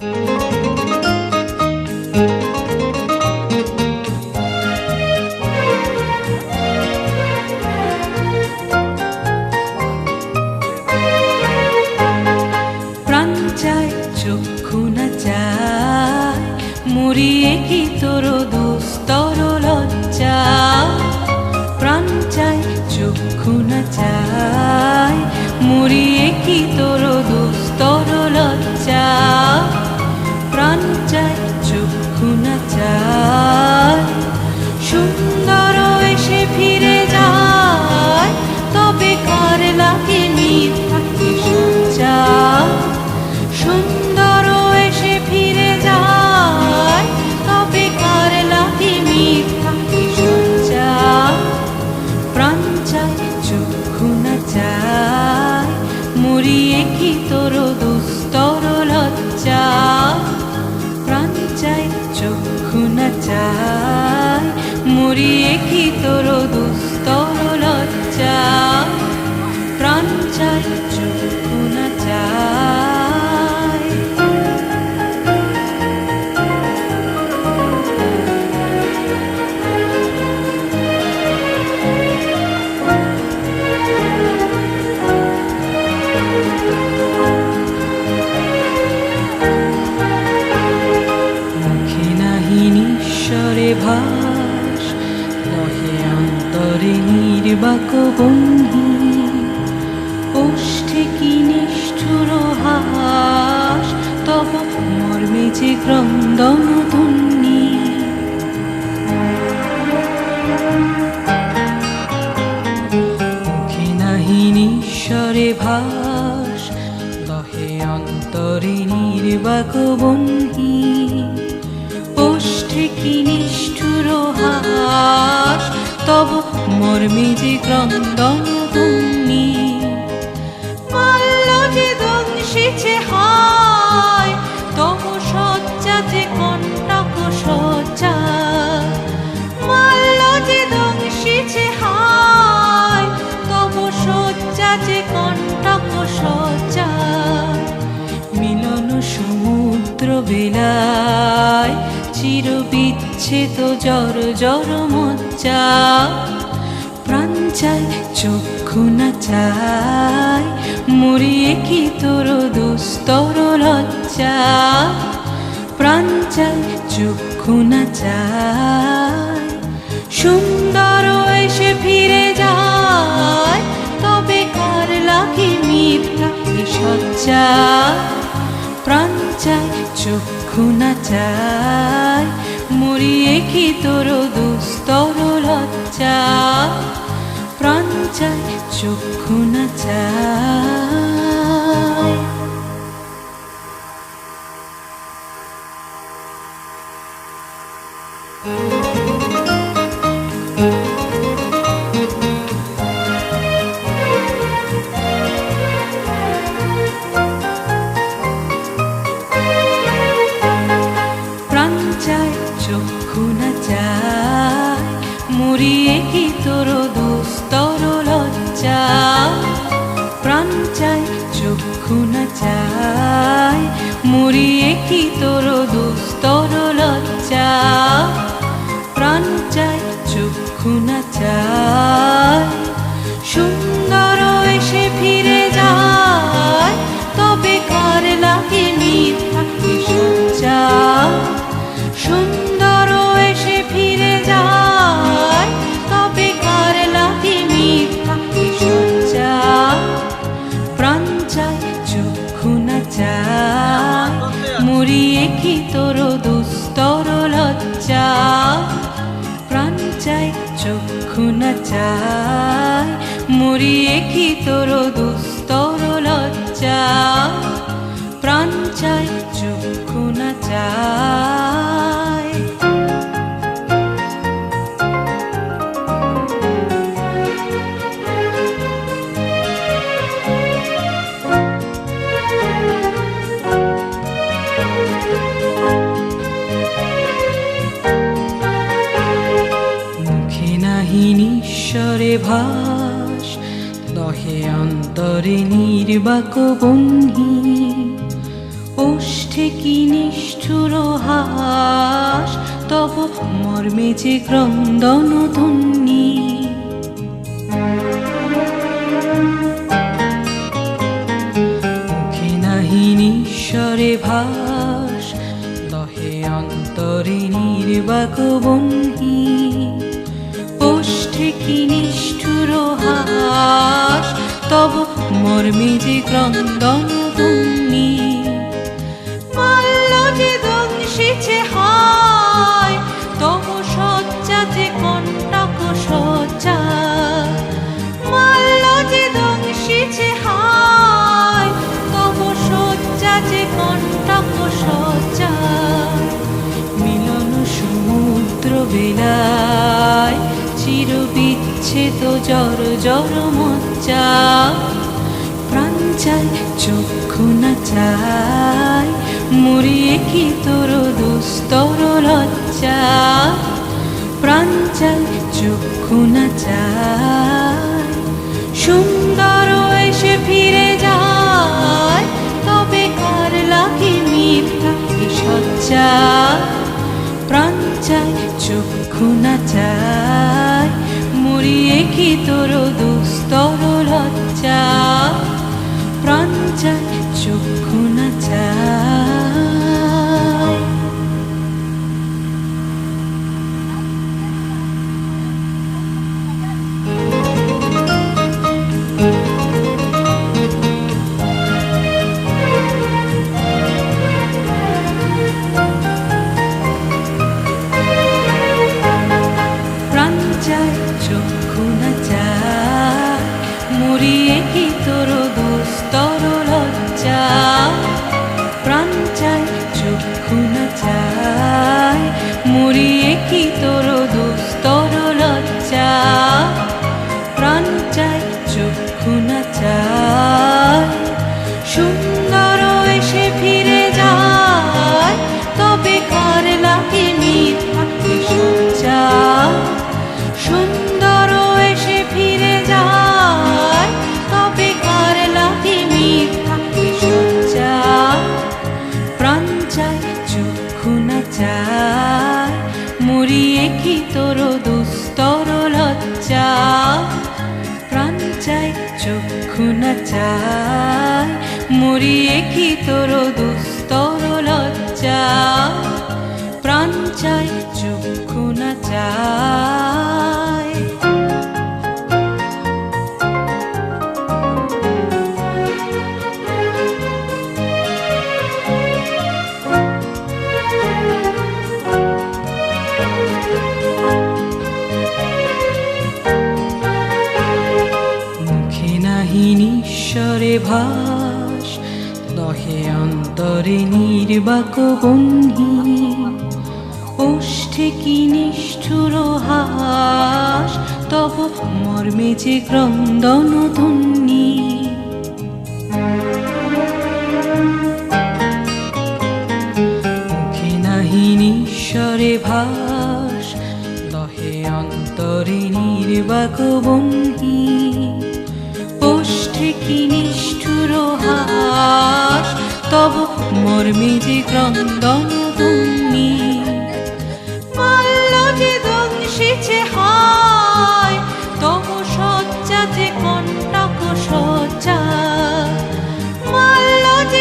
প্রাণ চায় চক্ষু না চায় মরিয়ে কি তোর দুস্তর লজ্জা। প্রাণ চায় চক্ষু না চায় মরিয়ে কি তোর দুস্তর লজ্জা। প্রাণ চায় চক্ষু না চায় সুন্দর এসে ফিরে যায়, তবে কার লাগে মিথ্যা কি সজ্জা। সুন্দর এসে ফিরে যায়, তবে কার লাগে মিথ্যা কি সজ্জা। প্রাণ চায় চক্ষু না চায় মরিয়ে কি তোর দুস্তর লজ্জা। প্রাণ চায় চক্ষু না চায় মরিয়ে কি তোর দুস্তর লজ্জা। প্রাণ চায় চক্ষু না চায়। মুখে নাহি নিঃস্বরে ভাস, নহে অন্তরে নির্বাক বন্ধি। ওষ্ঠে কি নিষ্ঠুর হাস, তব মর্মে যে ক্রন্দন ধ্বনি। মুখে নাহি নিঃস্বরে ভাস, দহে অন্তরে নির্বাক বন্ধি। ওষ্ঠে কি নিষ্ঠুর হাস, তব মর্মে যে ক্রন্দন ধ্বনি। মাল্য যে দংশিছে হায়, তব শয্যা যে কণ্টক সজ্জা। মাল্য যে দংশিছে হায়, তব শয্যা যে কণ্টক সজ্জা। মিলন সমুদ্র বেলায় চির বিচ্ছেদ জর জর মজ্জা। প্রাণ চায় চক্ষু না চায় মরিয়ে কি তোর দুস্তর লজ্জা। প্রাণ চায় চক্ষু না চায় সুন্দর এসে ফিরে যায়, তবে কার লাগে মিথ্যা কি সজ্জা। প্রাণ চায় চক্ষু না চায় মরিয়ে কি তোর দুস্তর লজ্জা। প্রাণ চায় চক্ষু না চায়। প্রাণ চায় চক্ষু না চায় মরিয়ে কি তোর দুস্তর লজ্জা। প্রাণ চায় চক্ষু না চায় মরিয়ে কি তোর দুস্তর লজ্জা। প্রাণ চায় চক্ষু না চায় সুন্দর এসে ফিরে যায়, তবে কার লাগে মিথ্যা কি সজ্জা। সুন্দর এসে ফিরে যায়, তবে কার লাগে মিথ্যা কি সজ্জা। প্রাণ চায় চক্ষু না চায় মরিয়ে কি তোর দুস্তর লজ্জা। প্রাণ চায় চক্ষু না চায় মরিয়ে কি তোর দুস্তর লজ্জা। প্রাণ চায় চক্ষু না চায়। নিঃস্বরে ভাস, দহে অন্তরে নির্বাক বন্ধি। ওষ্ঠে ওষ্ঠে কি নিষ্ঠুর হাস, তব মর্মে যে ক্রন্দন ধ্বনি। মুখে নাহি নিঃস্বরে ভাস, দহে অন্তরে নির্বাক বহ্নি। ওষ্ঠে কি নিষ্ঠুর হাস, তব মর্মে যে ক্রন্দন ধ্বনি। মাল্য যে দংশিছে হায়, তব শয্যাতে কণ্টক শয্যা। মাল্য যে দংশিছে হায়, তব শয্যাতে কণ্টক শয্যা। মিলন সমুদ্র বেলায়, চির বিচ্ছেদ জর জর মজ্জা। প্রাণ চাই চক্ষু না চাই, মরিয়ে কি তোর দুস্তর লজ্জা। প্রাণ চাই চক্ষু না চাই, সুন্দর এসে ফিরে যায়, তবে কার লাগে মিথ্যা কি সজ্জা। প্রাণ চাই চক্ষু না চাই, মরিয়ে কি তোর দুস্তর লজ্জা। প্রাণ চাই চক্ষু না চাই। প্রাণ চাই চক্ষু না চাই, মরিয়ে কি তোর দুস্তর লজ্জা। প্রাণ চাই চক্ষু না চাই, মরিয়ে কি তোর দুস্তর লজ্জা। প্রাণ চাই চক্ষু না চাই, সুন্দর এসে ফিরে যায়, তবে কার লাগে মিথ্যা কি সজ্জা। সুন্দর এসে ফিরে যায়, তবে কার লাগে মিথ্যা কি সজ্জা। প্রাণ চাই চক্ষু না চাই, মরিয়ে কি তোর দুস্তর লজ্জা। প্রাণ চাই চক্ষু না চাই, মরিয়ে কি তোর দুস্তর লজ্জা। প্রাণ চাই চক্ষু না চাই। মুখে নাহি নিঃস্বরে ভাস, দহে অন্তরে নির্বাক বহ্নি। ওষ্ঠে কি নিষ্ঠুর হাস, তব মর্মে যে ক্রন্দন ধ্বনি। মুখে নাহি নিঃস্বরে ভাস, দহে অন্তরে নির্বাক বহ্নি। ওষ্ঠে কি নিষ্ঠুর হাস, তব মর্মে যে ক্রন্দন